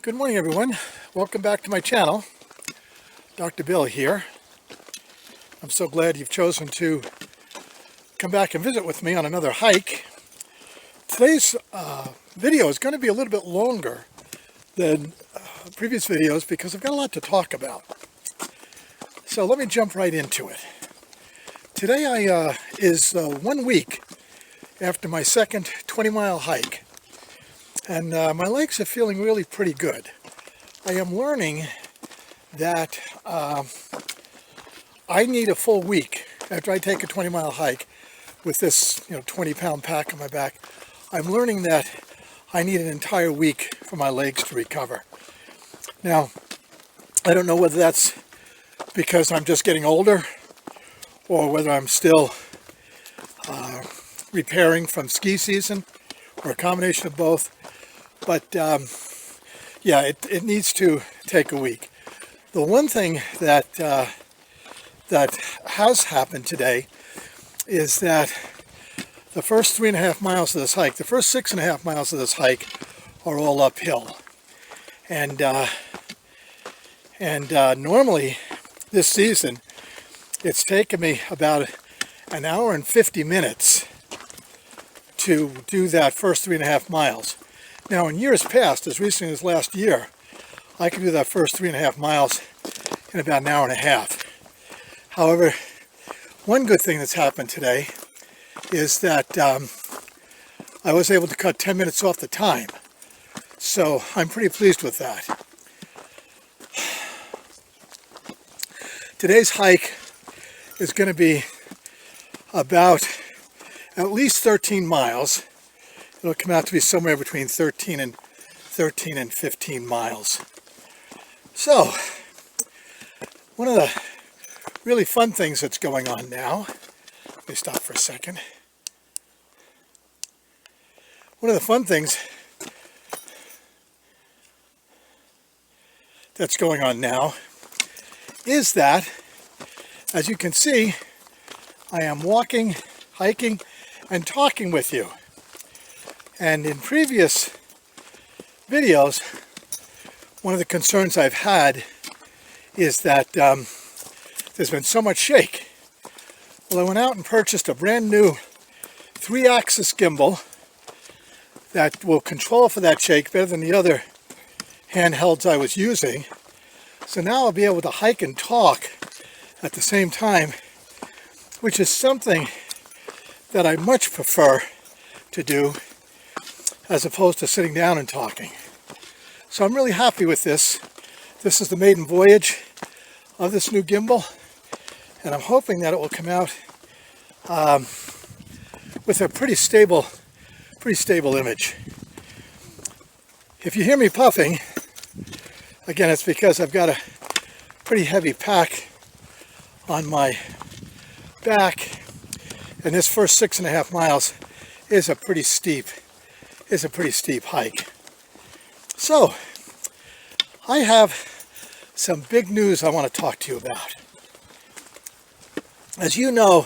Good morning, everyone. Welcome back to my channel. Dr. Bill here. I'm so glad you've chosen to come back and visit with me on another hike. Today's video is going to be a little bit longer than previous videos because I've got a lot to talk about. So let me jump right into it. Today is 1 week after my second 20-mile hike. And my legs are feeling really pretty good. I am learning that I need a full week after I take a 20-mile hike with this 20-pound pack on my back. I'm learning that I need an entire week for my legs to recover. Now, I don't know whether that's because I'm just getting older or whether I'm still repairing from ski season or a combination of both. But yeah, it needs to take a week. The one thing that that has happened today is that the first 3.5 miles of this hike, the first 6.5 miles of this hike are all uphill. And normally this season, it's taken me about an hour and 50 minutes to do that first 3.5 miles. Now, in years past, as recently as last year, I could do that first 3.5 miles in about an hour and a half. However, one good thing that's happened today is that I was able to cut 10 minutes off the time. So I'm pretty pleased with that. Today's hike is going to be about at least 13 miles. It'll come out to be somewhere between 13 and 15 miles. So, one of the really fun things that's going on now, let me stop for a second. One of the fun things that's going on now is that, as you can see, I am walking, hiking, and talking with you. And in previous videos, one of the concerns I've had is that there's been so much shake. Well, I went out and purchased a brand new 3-axis gimbal that will control for that shake better than the other handhelds I was using. So now I'll be able to hike and talk at the same time, which is something that I much prefer to do as opposed to sitting down and talking. So I'm really happy with this. This is the maiden voyage of this new gimbal, and I'm hoping that it will come out with a pretty stable image. If you hear me puffing, again, it's because I've got a pretty heavy pack on my back, and this first 6.5 miles is a pretty steep hike. So, I have some big news I want to talk to you about. As you know,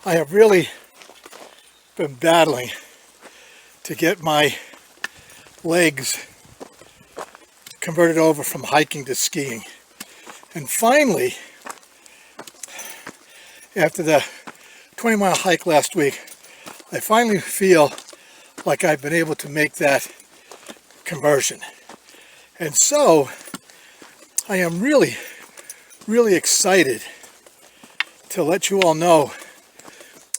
I have really been battling to get my legs converted over from hiking to skiing. And finally, after the 20-mile hike last week, I finally feel like I've been able to make that conversion. And so I am really, really excited to let you all know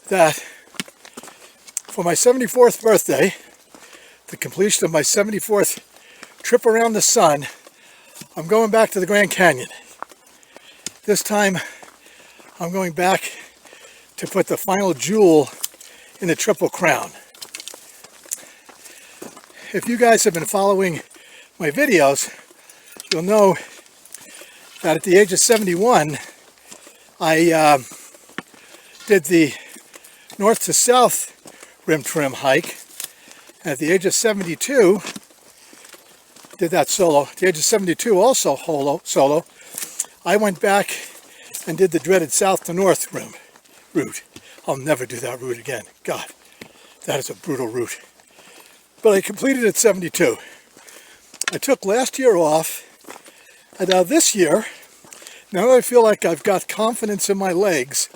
that for my 74th birthday, the completion of my 74th trip around the sun, I'm going back to the Grand Canyon. This time I'm going back to put the final jewel in the Triple Crown. If you guys have been following my videos, you'll know that at the age of 71, I did the north to south rim to rim hike. And at the age of 72, did that solo. At the age of 72, also solo, I went back and did the dreaded south to north rim route. I'll never do that route again. God, that is a brutal route. But I completed at 72. I took last year off, and now this year, now that I feel like I've got confidence in my legs,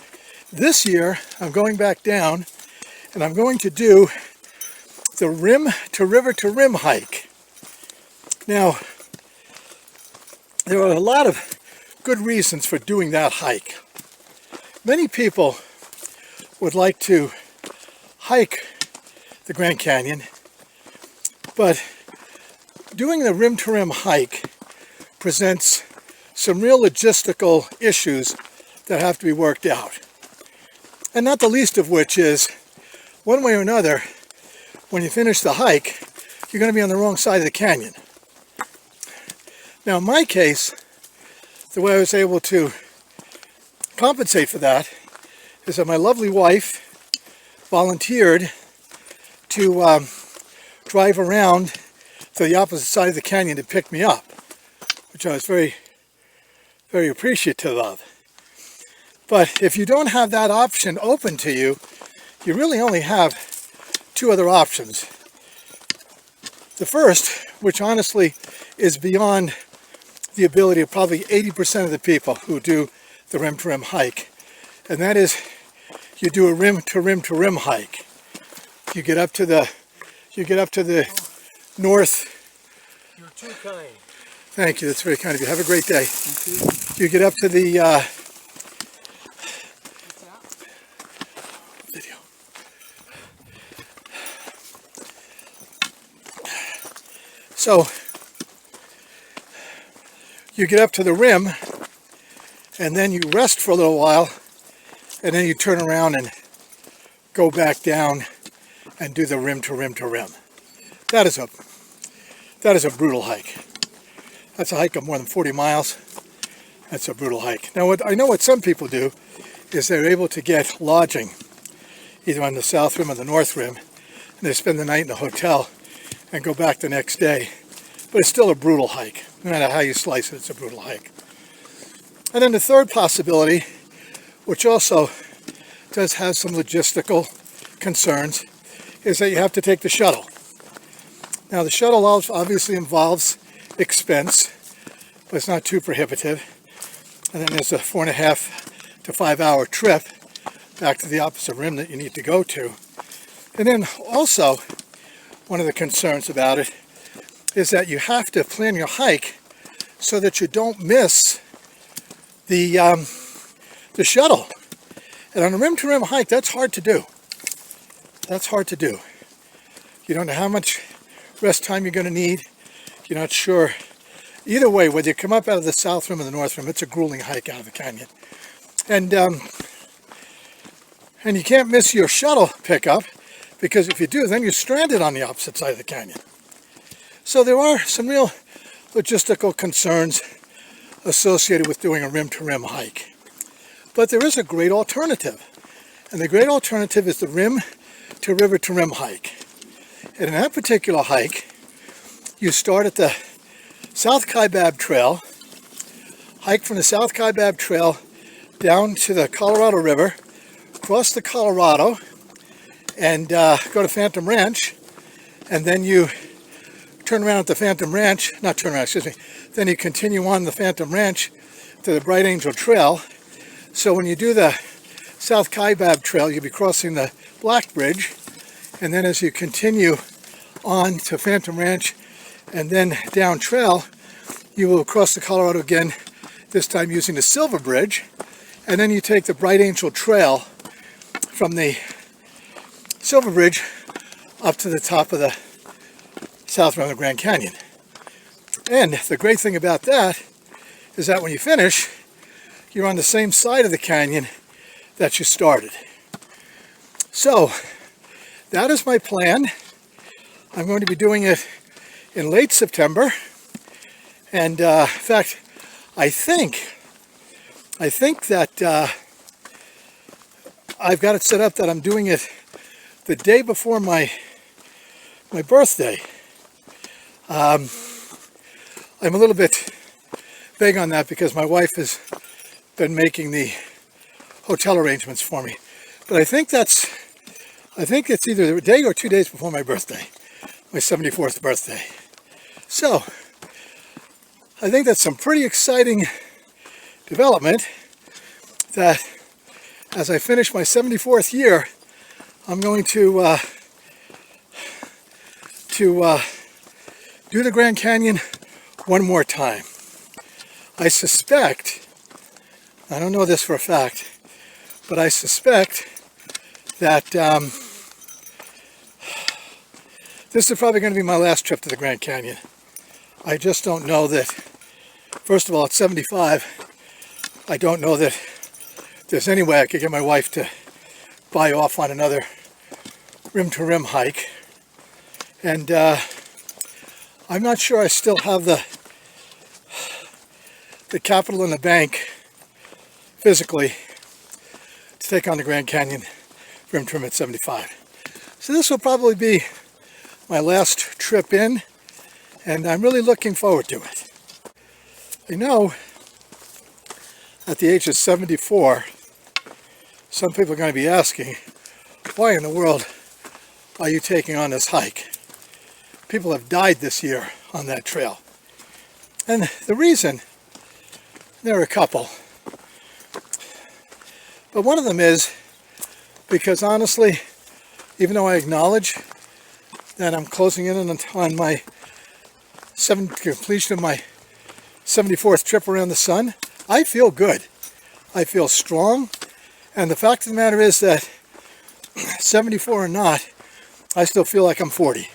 this year I'm going back down and I'm going to do the rim to river to rim hike. Now, there are a lot of good reasons for doing that hike. Many people would like to hike the Grand Canyon, but doing the rim to rim hike presents some real logistical issues that have to be worked out. And not the least of which is, one way or another, when you finish the hike, you're going to be on the wrong side of the canyon. Now in my case, the way I was able to compensate for that is that my lovely wife volunteered to drive around to the opposite side of the canyon to pick me up, which I was very, very appreciative of. But if you don't have that option open to you, you really only have two other options. The first, which honestly is beyond the ability of probably 80% of the people who do the rim to rim hike, and that is you do a rim to rim to rim hike. You get up to the north. You're too kind. Thank you, that's very kind of you. Have a great day. You too. You get up to the video. So you get up to the rim and then you rest for a little while and then you turn around and go back down and do the rim to rim to rim. That is a brutal hike. That's a hike of more than 40 miles. That's a brutal hike. Now I know what some people do is they're able to get lodging either on the south rim or the north rim, and they spend the night in a hotel and go back the next day. But it's still a brutal hike. No matter how you slice it, it's a brutal hike. And then the third possibility, which also does have some logistical concerns, is that you have to take the shuttle. Now the shuttle obviously involves expense, but it's not too prohibitive. And then there's a 4.5 to 5 hour trip back to the opposite rim that you need to go to. And then also, one of the concerns about it is that you have to plan your hike so that you don't miss the shuttle. And on a rim to rim hike, that's hard to do. That's hard to do. You don't know how much rest time you're going to need. You're not sure. Either way, whether you come up out of the south rim or the north rim, it's a grueling hike out of the canyon. And you can't miss your shuttle pickup, because if you do, then you're stranded on the opposite side of the canyon. So there are some real logistical concerns associated with doing a rim to rim hike. But there is a great alternative. And the great alternative is the rim to rim hike. And in that particular hike, you start at the South Kaibab Trail, hike from the South Kaibab Trail down to the Colorado River, cross the Colorado, and go to Phantom Ranch, and then you turn around at the Phantom Ranch, then you continue on the Phantom Ranch to the Bright Angel Trail. So when you do the South Kaibab Trail, you'll be crossing the Black Bridge, and then as you continue on to Phantom Ranch and then down trail, you will cross the Colorado again, this time using the Silver Bridge, and then you take the Bright Angel Trail from the Silver Bridge up to the top of the south rim of the Grand Canyon. And the great thing about that is that when you finish, you're on the same side of the canyon that you started. So that is my plan. I'm going to be doing it in late September, and in fact, I think that I've got it set up that I'm doing it the day before my birthday. I'm a little bit vague on that because my wife has been making the hotel arrangements for me, but I think it's either a day or 2 days before my birthday, my 74th birthday. So, I think that's some pretty exciting development that as I finish my 74th year, I'm going to do the Grand Canyon one more time. I suspect, I don't know this for a fact, but I suspect that this is probably going to be my last trip to the Grand Canyon. I just don't know that, first of all, at 75, I don't know that there's any way I could get my wife to buy off on another rim-to-rim hike. And I'm not sure I still have the capital in the bank physically to take on the Grand Canyon rim-to-rim at 75. So this will probably be my last trip in, and I'm really looking forward to it. I know at the age of 74, some people are going to be asking, why in the world are you taking on this hike? People have died this year on that trail. And the reason, there are a couple. But one of them is because honestly, even though I acknowledge that I'm closing in on my completion of my 74th trip around the sun, I feel good. I feel strong. And the fact of the matter is that 74 or not, I still feel like I'm 40.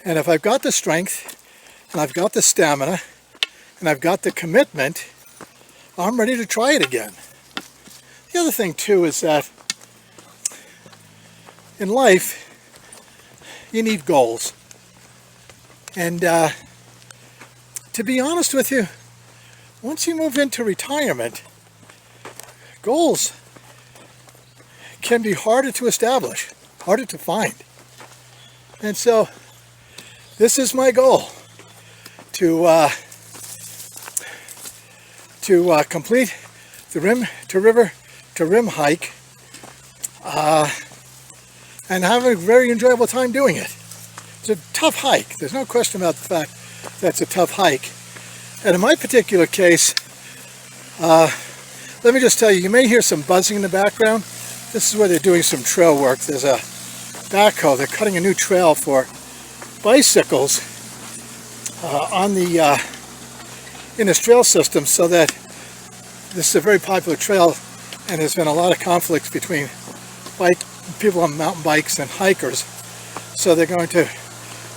And if I've got the strength, and I've got the stamina, and I've got the commitment, I'm ready to try it again. The other thing too is that in life, you need goals. And to be honest with you, once you move into retirement, goals can be harder to establish, harder to find. And so this is my goal, to complete the rim to river to rim hike and have a very enjoyable time doing it. It's a tough hike. There's no question about the fact that it's a tough hike. And in my particular case, let me just tell you, you may hear some buzzing in the background. This is where they're doing some trail work. There's a backhoe. They're cutting a new trail for bicycles on the in this trail system, so that this is a very popular trail, and there's been a lot of conflict between people on mountain bikes and hikers. So they're going to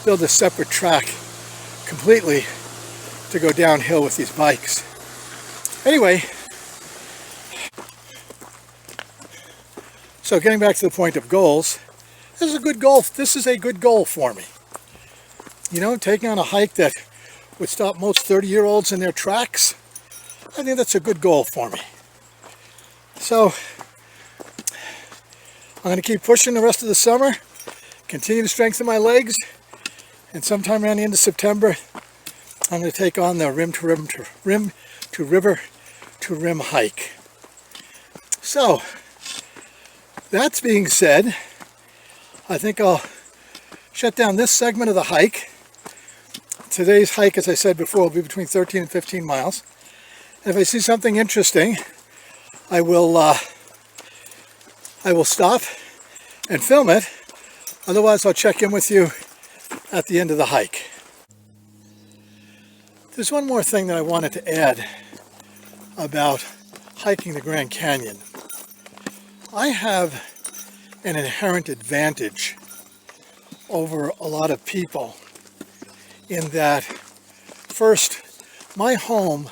build a separate track completely to go downhill with these bikes. Anyway, so getting back to the point of goals, this is a good goal. This is a good goal for me. You know, taking on a hike that would stop most 30-year-olds in their tracks, I think that's a good goal for me. So I'm going to keep pushing the rest of the summer, continue to strengthen my legs, and sometime around the end of September, I'm going to take on the rim to river to rim hike. So, that's being said, I think I'll shut down this segment of the hike. Today's hike, as I said before, will be between 13 and 15 miles. And if I see something interesting, I will stop and film it. Otherwise, I'll check in with you at the end of the hike. There's one more thing that I wanted to add about hiking the Grand Canyon. I have an inherent advantage over a lot of people in that, first, my home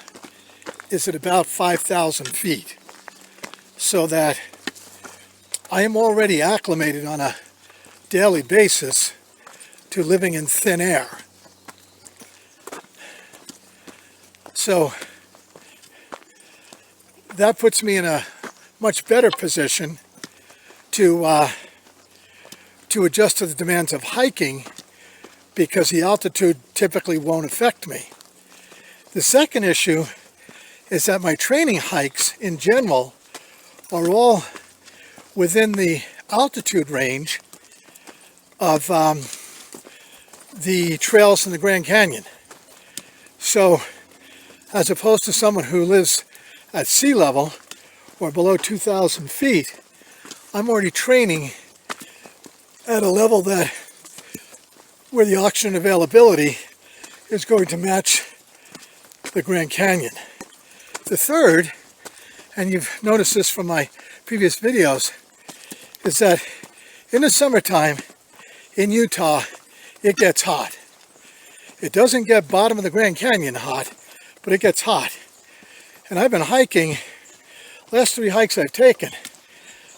is at about 5,000 feet, so that I am already acclimated on a daily basis to living in thin air. So that puts me in a much better position to adjust to the demands of hiking, because the altitude typically won't affect me. The second issue is that my training hikes in general are all within the altitude range of the trails in the Grand Canyon. So as opposed to someone who lives at sea level or below 2,000 feet, I'm already training at a level that where the oxygen availability is going to match the Grand Canyon. The third, and you've noticed this from my previous videos, is that in the summertime in Utah, it gets hot. It doesn't get bottom of the Grand Canyon hot, but it gets hot. And I've been hiking, last 3 hikes I've taken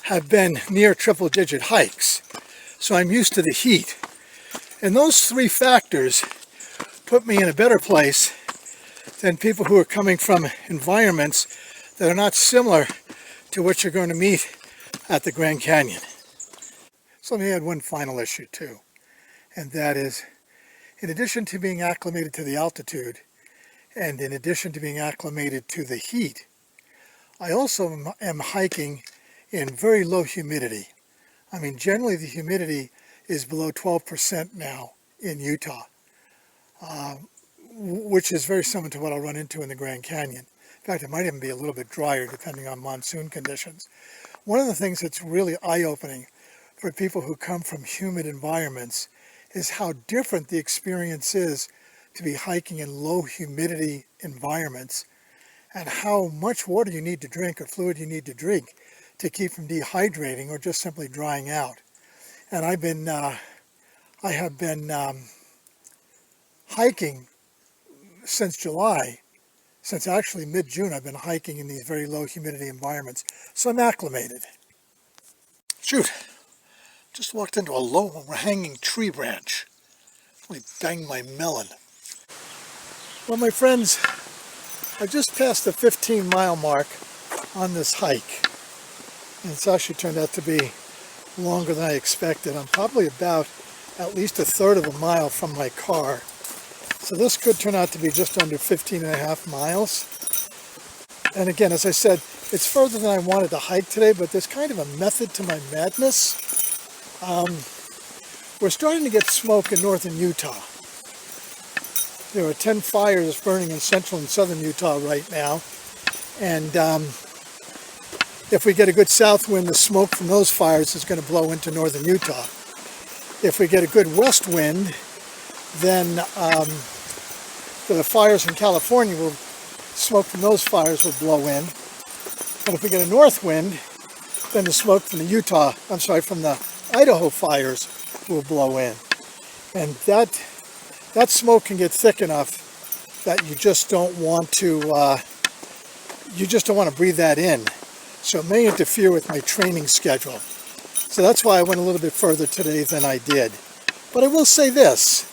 have been near triple-digit hikes. So I'm used to the heat. And those 3 factors put me in a better place than people who are coming from environments that are not similar to what you're going to meet at the Grand Canyon. So let me add one final issue too, and that is, in addition to being acclimated to the altitude, and in addition to being acclimated to the heat, I also am hiking in very low humidity. I mean, generally the humidity is below 12% now in Utah, which is very similar to what I'll run into in the Grand Canyon. In fact, it might even be a little bit drier depending on monsoon conditions. One of the things that's really eye-opening for people who come from humid environments is how different the experience is to be hiking in low humidity environments, and how much water you need to drink or fluid you need to drink to keep from dehydrating or just simply drying out. And I have been hiking since July. Since actually mid-June, I've been hiking in these very low humidity environments, so I'm acclimated. Shoot, just walked into a low-hanging tree branch. Really banged my melon. Well, my friends, I just passed the 15-mile mark on this hike, and it's actually turned out to be longer than I expected. I'm probably about at least a third of a mile from my car. So this could turn out to be just under 15.5 miles. And again, as I said, it's further than I wanted to hike today, but there's kind of a method to my madness. We're starting to get smoke in northern Utah. There are 10 fires burning in central and southern Utah right now. And if we get a good south wind, the smoke from those fires is going to blow into northern Utah. If we get a good west wind, then the fires in California smoke from those fires will blow in. But if we get a north wind, then the smoke from the Idaho fires will blow in. And that smoke can get thick enough that you just don't want to breathe that in. So it may interfere with my training schedule. So that's why I went a little bit further today than I did. But I will say this,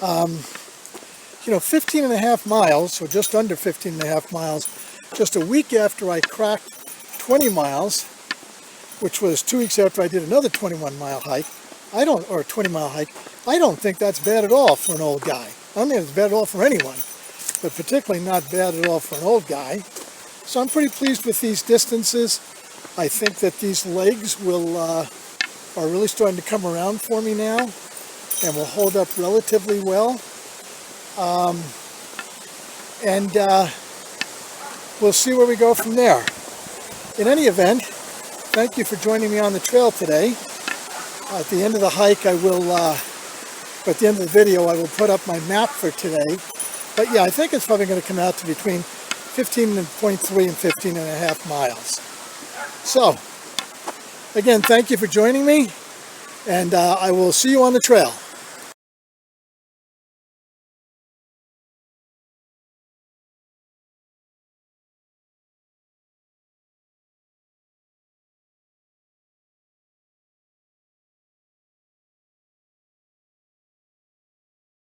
15.5 miles, or just under 15.5 miles, just a week after I cracked 20 miles, which was 2 weeks after I did another 21-mile hike, 20-mile hike, I don't think that's bad at all for an old guy. I don't think it's bad at all for anyone, but particularly not bad at all for an old guy. So I'm pretty pleased with these distances. I think that these legs are really starting to come around for me now, and will hold up relatively well. We'll see where we go from there. In any event, thank you for joining me on the trail today. At the end of the hike, at the end of the video, I will put up my map for today. But yeah, I think it's probably going to come out to between 15.3 and 15.5 miles. So, again, thank you for joining me, and I will see you on the trail.